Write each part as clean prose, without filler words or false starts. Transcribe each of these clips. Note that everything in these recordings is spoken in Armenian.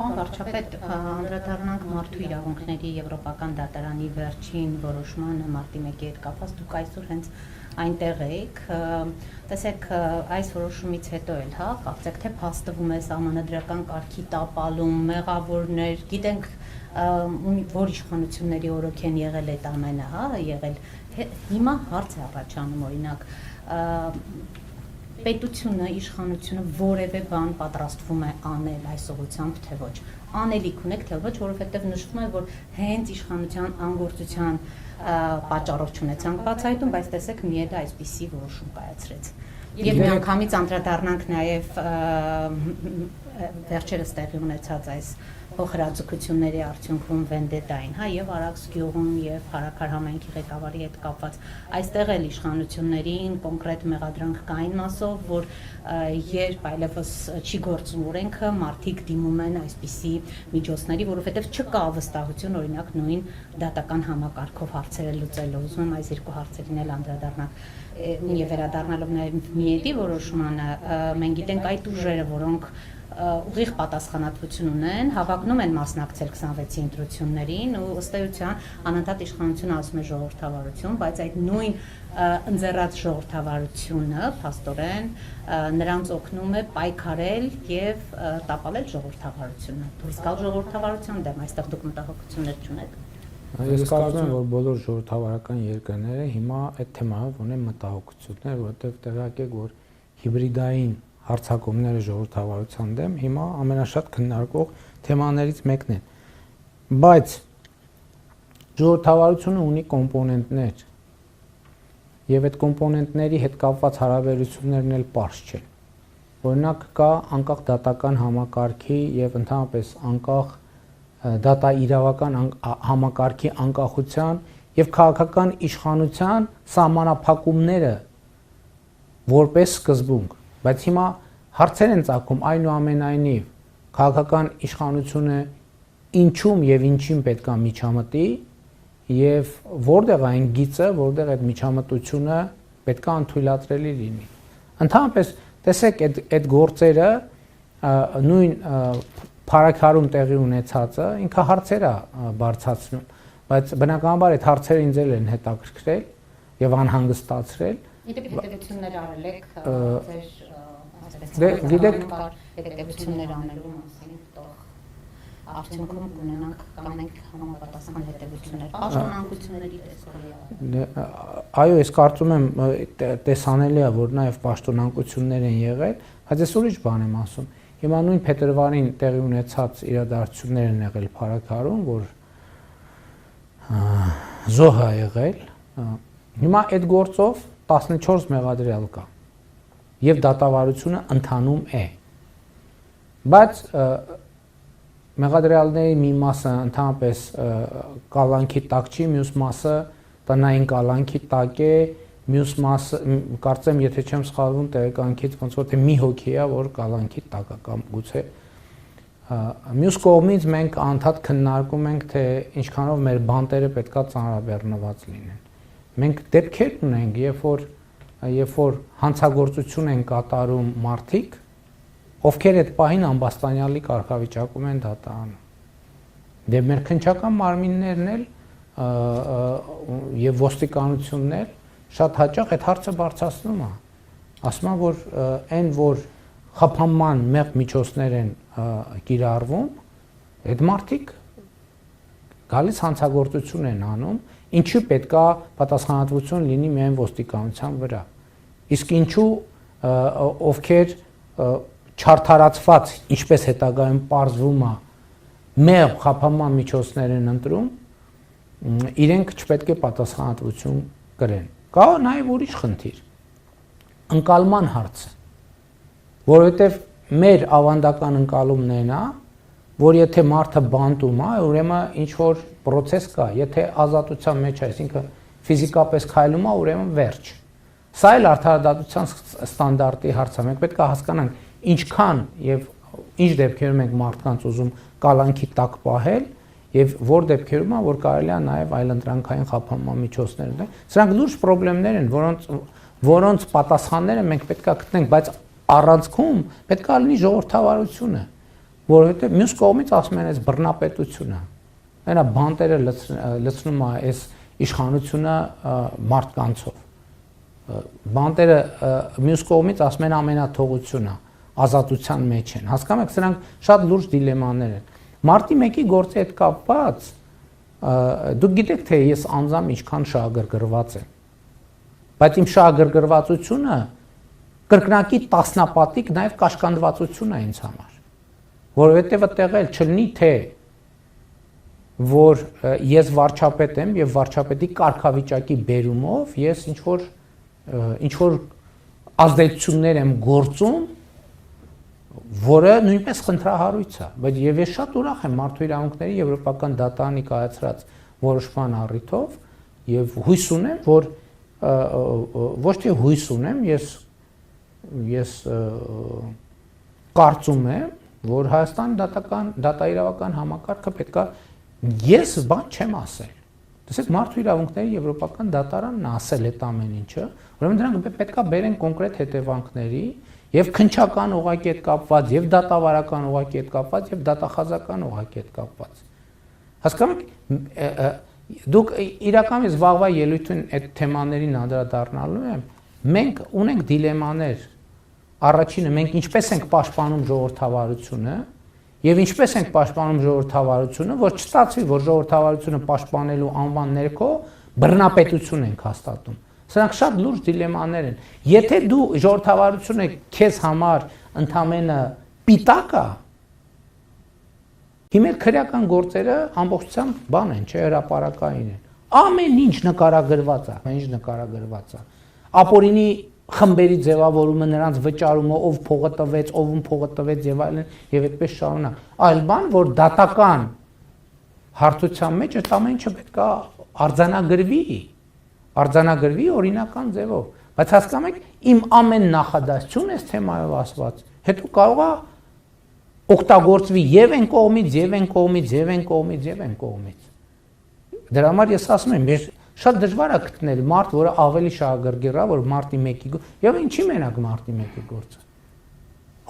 Պարոն վարչապետ, անդրադառնանք մարդու իրավունքների Եվրոպական դատարանի վերջին որոշմանը մարտի 1-ի հետ կապված, դուք այսօր հենց այնտեղ եք, տեսեք, այս որոշումից հետո էլ, կարծեք թե փաստվում է սահմանադրական կարգի տապալում, մեղավորներ, գիտենք, որ իշխանությունների օրոք են եղել այդ ամենը, եղել, հիմա հարց է առաջանում, օրինակ, պետությունը, իշխանությունը որևէ բան պատրաստվում է անել այս ուղղությամբ, թե ոչ, անելիք ունեք, թե ոչ, որովհետև նշվում է, որ հենց իշխանության անգործության պատճառով չունեցանք բացահայտում, բայց տեսեք ՄԻԵԴ-ը այսպիսի որոշում կայացրեց։ Եվ միանգամից անդրադառնանք նաև վերջերս տեղի ունեցած այս փոխհրաձգությունների արդյունքում վենդետային, եւ Արաքս գյուղում եւ Հարաքար համայնքի ղեկավարի հետ կապված այստեղ էլ իշխանություններին կոնկրետ մեղադրանք կային մասով, որ երբ այլևս չի գործում օրենքը, մարդիկ դիմում են այսպիսի միջոցների, որովհետեւ չկա վստահություն, օրինակ նույն դատական համակարգով հարցերը լուծելու։ Ուզում եմ այս երկու հարցերին էլ անդրադառնալ եւ վերադառնալով նաեւ ՄԻԵԴ-ի որոշմանը, մենք գիտենք այդ ուժերը, որոնք ուղիղ պատասխանատվություն ունեն, հավակնում են մասնակցել 26-ի ընտրություններին ու ըստ էության անընդհատ իշխանությունը ասում է ժողովրդավարություն, բայց այդ նույն ընձեռած ժողովրդավարությունը փաստորեն նրանց օգնում է պայքարել եւ տապալել ժողովրդավարությունը։ Դուրս գալ ժողովրդավարության դեմ, այստեղ դուք մտահոգություններ չունեք։ Ես կարծում եմ, որ բոլոր ժողովրդավարական երկրները հիմա այդ թեմայով ունեն մտահոգություններ, որովհետեւ տեղյակ եք, որ հիբրիդային հարցակումները ժողովրդավարության դեմ հիմա ամենաշատ քննարկվող թեմաներից մեկն է։ Բայց ժողովրդավարությունը ունի կոմպոնենտներ եւ այդ կոմպոնենտների հետ կապված հարաբերություններն էլ պարզ չեն։ Օրինակ կա անկախ դատական համակարգի եւ ընդհանրապես անկախ դատաիրավական համակարգի անկախության եւ քաղաքական իշխանության սահմանափակումները որպես սկզբունք, բայց հիմա հարցեր են ծագում այնուամենայնիվ քաղաքական իշխանությունը ինչում եւ ինչին պետքա միջամտի եւ որտեղ այն գիծը, որտեղ այդ միջամտությունը պետքա անթույլատրելի լինի։ Ընդհանրապես տեսեք այդ գործերը նույն փարաքարում տեղի ունեցածը ինքը հարցեր է բարձրացնում, բայց բնականաբար այդ հարցերը ինձ էլ են հետաքրքրել եւ անհանգստացրել։ Գիտեք հետևություններ արել եք ձեր գիտեք հետևություններ անելու մասին, թող արդյունքում կունենանք կանենք համապատասխան հետևություններ, պաշտոնանկությունների տեսքով։ Այո, ես կարծում եմ տեսանելի է, որ նաեւ պաշտոնանկություններ են եղել, բայց ես ուրիշ բան եմ ասում։ Հիմա նույն փետրվարին տեղի ունեցած իրադարձություններ են եղել Փարաքարում, որ զոհ է եղել։ Հիմա այդ գործով 14 մեղադրյալ կա եւ դատավարությունը ընթանում է։ Բայց մեղադրյալների մի մասը ընդհանրապես կալանքի տակ չի, մյուս մասը տնային կալանքի տակ է, մյուս մասը կարծեմ, եթե չեմ սխալվում, տեղեկանքից ոնց որ թե մի հոգի է, որ կալանքի տակ է կամ գուցե մյուս կողմից մենք անդադ քննարկում ենք, թե ինչքանով մեր բանտերը պետքա ծանրաբեռնված լինեն։ Մենք դեպքեր ունենք, երբ որ հանցագործություն են կատարում մարդիկ, ովքեր այդ պահին ամբաստանյալի կարգավիճակում են դատարանում։ Դե մեր քննչական մարմիններն էլ եւ ոստիկանությունն էլ շատ հաճախ այդ հարցը բարձրացնում է։ Ասում են, որ այն որ խափանման մեղ միջոցներ են կիրառվում, այդ մարդիկ գալիս հանցագործություն են անում, ինչու պետքա պատասխանատվություն լինի միայն ոստիկանության վրա։ Իսկ ինչու ովքեր չարդարացված, ինչպես հետագայում պարզվում է, մեղ խափանման միջոցներ են ընտրում, իրենք չպետք է պատասխանատվություն կրեն։ Կա նաև ուրիշ խնդիր, ընկալման հարցը, որովհետև մեր ավանդական ընկալումն այն է, որ եթե մարդը բանտում է, ուրեմն ինչ որ process կա, եթե ազատության մեջ է, այսինքն ֆիզիկապես քայլում է, ուրեմն վերջ։ Սա էլ արդարադատության ստանդարտի հարց է, մենք պետք է հասկանանք ինչքան եւ ինչ դեպքերում ենք մարդկանց ուզում կալանքի տակ պահել եւ որ դեպքերում է որ կարելի է նաեւ այլընտրանքային խափանման միջոցներ ունենալ։ Սրանք լուրջ խնդիրներ են, որոնց պատասխանները մենք պետք է գտնենք, բայց առանցքում պետք է լինի ժողովրդավարությունը, որովհետեւ մյուս կողմից ասում են այս բռնապետությունը։ Այնա բանտերը լցնում է այս իշխանությունը մարդկանցով։ Բանտերը մյուս կողմից ասում են ամենաթողությունը, ազատության մեջ են։ Հասկանում եք, սրանք շատ լուրջ դիլեմաներ են։ Մարտի 1-ի գործի հետ կապված դուք գիտեք թե ես անձամբ ինչքան շահագրգռված եմ։ Բայց իմ շահագրգռվածությունը կրկնակի տասնապատիկ նաև կաշկանդվածություն է ինձ համար։ Որովհետև այդտեղ էլ չլինի թե որ ես վարչապետ եմ եւ վարչապետի կարգավիճակի բերումով ես ինչ որ ազդեցություններ եմ գործում, որը նույնպես խնդրահարույց է, բայց եւ ես շատ ուրախ եմ մարդու իրավունքների եվրոպական դատարանի կայացրած որոշման առիթով եւ հույս ունեմ, որ ոչ թե հույս ունեմ, ես կարծում եմ, որ Հայաստանի դատաիրավական համակարգը պետքա ես բան չեմ ասել։ Տեսեք, մարդու իրավունքների եվրոպական դատարանն ասել այդ ամեն ինչը, ուրեմն դրանք պետքա բերեն կոնկրետ հետևանքների եւ քննչական ուղղակի հետ կապված, եւ դատավարական ուղղակի հետ կապված, եւ դատախազական ուղղակի հետ կապված։ Հասկանում եք, դուք իրականում վաղվա ելույթին այդ թեմաներին անդրադառնալու եմ, մենք ունենք դիլեմաներ։ Առաջինը մենք ինչպես ենք պաշտպանում ժողովրդավարությունը եւ ինչպես ենք պաշտպանում ժողովրդավարությունը, որ չստացվի, որ ժողովրդավարությունը պաշտպանելու անվան ներքո բռնապետություն ենք հաստատում։ Սրանք շատ լուրջ դիլեմաներ են։ Եթե դու ժողովրդավարությունը քեզ համար ընդամենը պիտակ է, հիմա քրեական գործերը ամբողջությամբ բան են, չէ, հրապարակային են։ Ամեն ինչ նկարագրված է, ամեն ինչ նկարագրված է։ Ապօրինի խմբերի ձևավորումը, նրանց վճարումը, ով փողը տվեց, ովում փողը տվեց եւ այլն, եւ այդպես շարունակ։ Այլ բան, որ դատական հարթության մեջ այդ ամեն ինչը պետք է արձանագրվի օրինական ձևով։ Բայց հասկանում եք, իմ ամեն նախադասություն այս թեմայով ասված, հետո կարող է օգտագործվի եւ այն կողմից, եւ այն կողմից, եւ այն կողմից, եւ այն կողմից։ Դրա համար ես ասում եմ, շատ դժվար է գտնել մարդ, որը ավելի շահագրգիռ է, որ մարտի 1-ի եւ ինչի մենակ մարտի 1-ի գործը։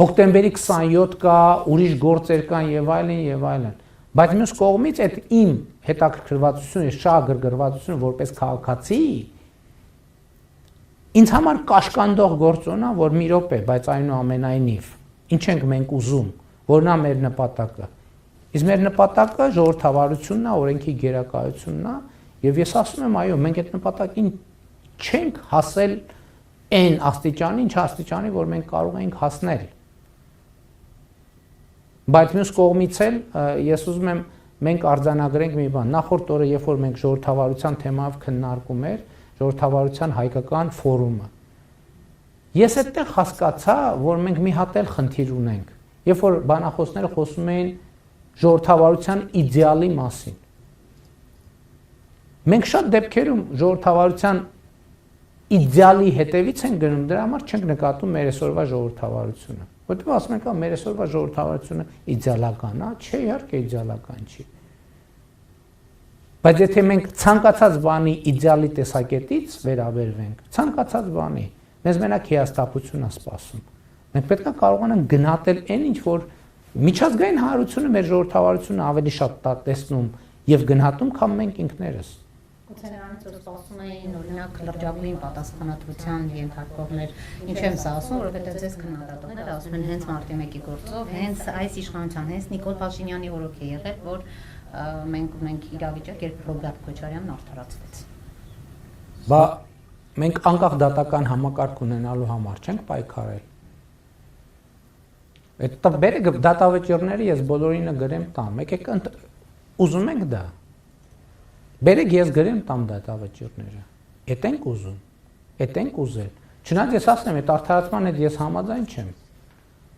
Հոկտեմբերի 27 կա, ուրիշ գործեր կան եւ այլն եւ այլն։ Բայց մյուս կողմից այդ իմ հետաքրքրվածությունը, շահագրգռվածությունը որպես քաղաքացի ինձ համար կաշկանդող գործոն է, որ մի րոպե, բայց այնուամենայնիվ ինչ ենք մենք ուզում, որն է մեր նպատակը։ Իսկ մեր նպատակը ժողովրդավարությունն է, օրենքի գերակայությունն է, եւ ես ասում եմ, այո, մենք այդ նպատակին չենք հասել այն աստիճանի, ինչ աստիճանի, որ մենք կարող ենք հասնել։ Բայց մյուս կողմից էլ ես ուզում եմ մենք արձանագրենք մի բան։ Նախորդ օրը, երբ որ մենք ժողովրդավարության թեմայով քննարկում էր ժողովրդավարության հայկական ֆորումը, ես այդտեղ հասկացա, որ մենք մի հատ էլ խնդիր ունենք։ Երբ որ բանախոսները խոսում էին ժողովրդավարության իդեալի մասին, մենք շատ դեպքերում ժողովրդավարության իդեալի հետևից ենք գնում, դրա համար չենք նկատում մեր այսօրվա ժողովրդավարությունը։ Որտեղ ասում ենք, մեր այսօրվա ժողովրդավարությունը իդեալական է, չէ, իհարկե իդեալական չի։ Բայց եթե մենք ցանկացած բանի իդեալի տեսակետից վերաբերվենք, ցանկացած բանի, մեզ մենակ հիասթափություն է սպասում։ Մենք պետք է կարողանանք գնահատել այն ինչ որ միջազգային հանրությունը մեր ժողովրդավարությունը ավելի շատ տեսնում եւ գնահատում, քան մենք ինքներս։ Գուցե նրանից որ սպասում էին օրինակ լրջագույն պատասխանատվության ենթարկողներ, ինչ եմ սա ասում, որովհետև ձեզ քննադատողները ասում են հենց մարտի 1-ի գործով, հենց այս իշխանության, հենց Նիկոլ Փաշինյանի օրոք է եղել, որ մենք ունենք իրավիճակ, երբ Ռոբերտ Քոչարյանն արդարացվեց։ Բա մենք անկախ դատական համակարգ ունենալու համար չենք պայքարել։ Այդ բերեք դատավճիռները ես բոլորինը գրեմ տամ, եկեք ուզում ենք դա։ Բերեք ես գրեմ տամ դատավճիռները։ Էդ ենք ուզում, էդ ենք ուզել։ Չնայած ես ասեմ, այդ արդարացման հետ ես համաձայն չեմ։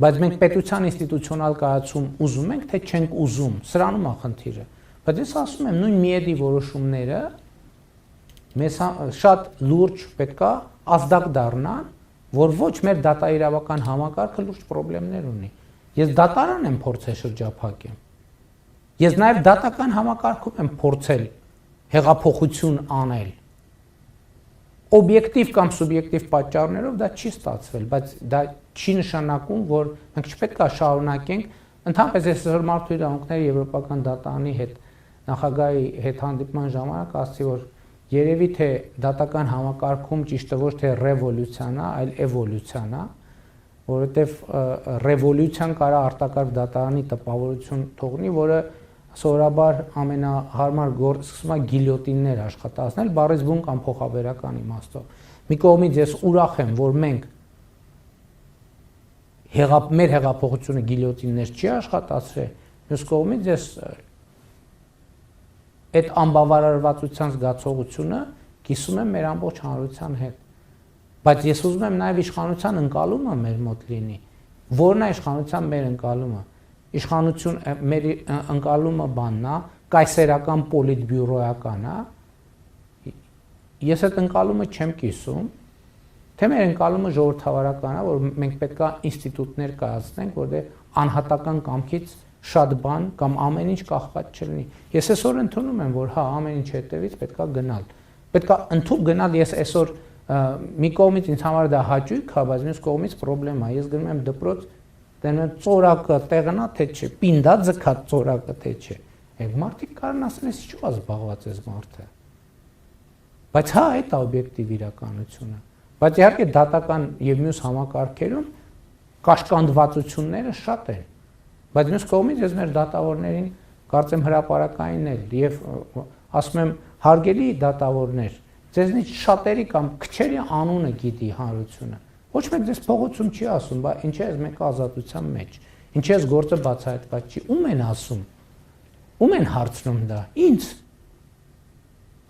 Բայց մենք պետության ինստիտուցիոնալ կայացում ուզում ենք, թե չենք ուզում, սրանում է խնդիրը։ Բայց ես ասում եմ, նույն միեդի որոշումները մեզ շատ լուրջ պետքա ազդակ դառնան, որ ոչ մեր դատաիրավական համակարգը լուրջ խնդիրներ ունի։ Ես դատարան եմ փորձել շրջափակեմ։ Ես նաև դատական համակարգում եմ փորձել հեղափոխություն անել։ Օբյեկտիվ կամ սուբյեկտիվ պատճառներով դա չի ստացվել, բայց դա չի նշանակում, որ մենք չպետք է շարունակենք Ընդհանրապես ես այսօր մարդու իրավունքների եվրոպական դատարանի հետ նախագահի հետ հանդիպման ժամանակ ասացի, որ երևի թե դատական համակարգում ճիշտը ոչ թե ռևոլյուցիան է, այլ էվոլյուցիան է, որովհետև ռևոլյուցիան կարա արտակարգ դատարանի տպավորություն թողնի, որը սովորաբար ամենահարմար գործ սկսում է գիլյոտիններ աշխատացնել, բառից բուն կամ փոխաբերական իմաստով։ Մի կողմից ես ուրախ եմ, որ մենք մեր հեղափոխությունը գիլյոտիններ չի աշխատացրել, մյուս կողմից ես այդ անբավարարվածության զգացողությունը կիսում եմ մեր ամբողջ հանրության հետ։ Բայց ես ուզում եմ նաև իշխանության ընկալումը մեր մոտ լինի։ Որն է իշխանության մեր ընկալումը։ Իշխանություն մեր ընկալումը բանն է, կայսերական պոլիտբյուրոյական է։ Ես այդ ընկալումը չեմ կիսում, թե մեր ընկալումը ժողովրդավարական է, որ մենք պետք է ինստիտուտներ կայացնենք, որտեղ անհատական կամքից շատ բան կամ ամեն ինչ կախված չլինի։ Ես այսօր ընդունում եմ, որ հա ամեն ինչ հետևից պետքա գնալ։ Պետքա ընդཐུպ գնալ, ես այսօր մի կողմից ինձ համար դա հաճույք է, բայց մյուս կողմից խնդրեմ է։ Ես գնում եմ դպրոց, դեռ ծորակը տեղն է թե չէ, պինդա ձգած ծորակը թե չէ։ Այդ մարդիկ կարան ասեն, ես ինչու է զբաղված այս մարդը։ Բայց հա այդ է օբյեկտիվ իրականությունը։ Բայց իհարկե դատական եւ մյուս համակարգերում կաշկանդվածությունները շատ են։ Բայց մյուս կողմից ես մեր դատավորներին կարծեմ հրապարակային էլ եւ ասում եմ հարգելի դատավորներ, ձեզնից շատերի կամ քչերի անունը գիտի հանրությունը։ Ոչ մեկ ձեզ փողոցում չի ասում, բա ինչ է մեկ ազատության մեջ։ Ինչ է գործը բացահայտված չի։ Ում են ասում։ Ում են հարցնում դա։ Ինձ։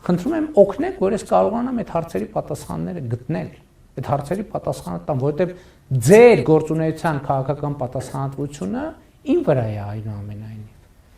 Խնդրում եմ օգնեք, որ ես կարողանամ այդ հարցերի պատասխանները գտնել։ Այդ հարցերի պատասխանը տամ, որովհետեւ ձեր գործունեության քաղաքական պատասխանատվությունը իմ վրա է այնուամենայնիվ։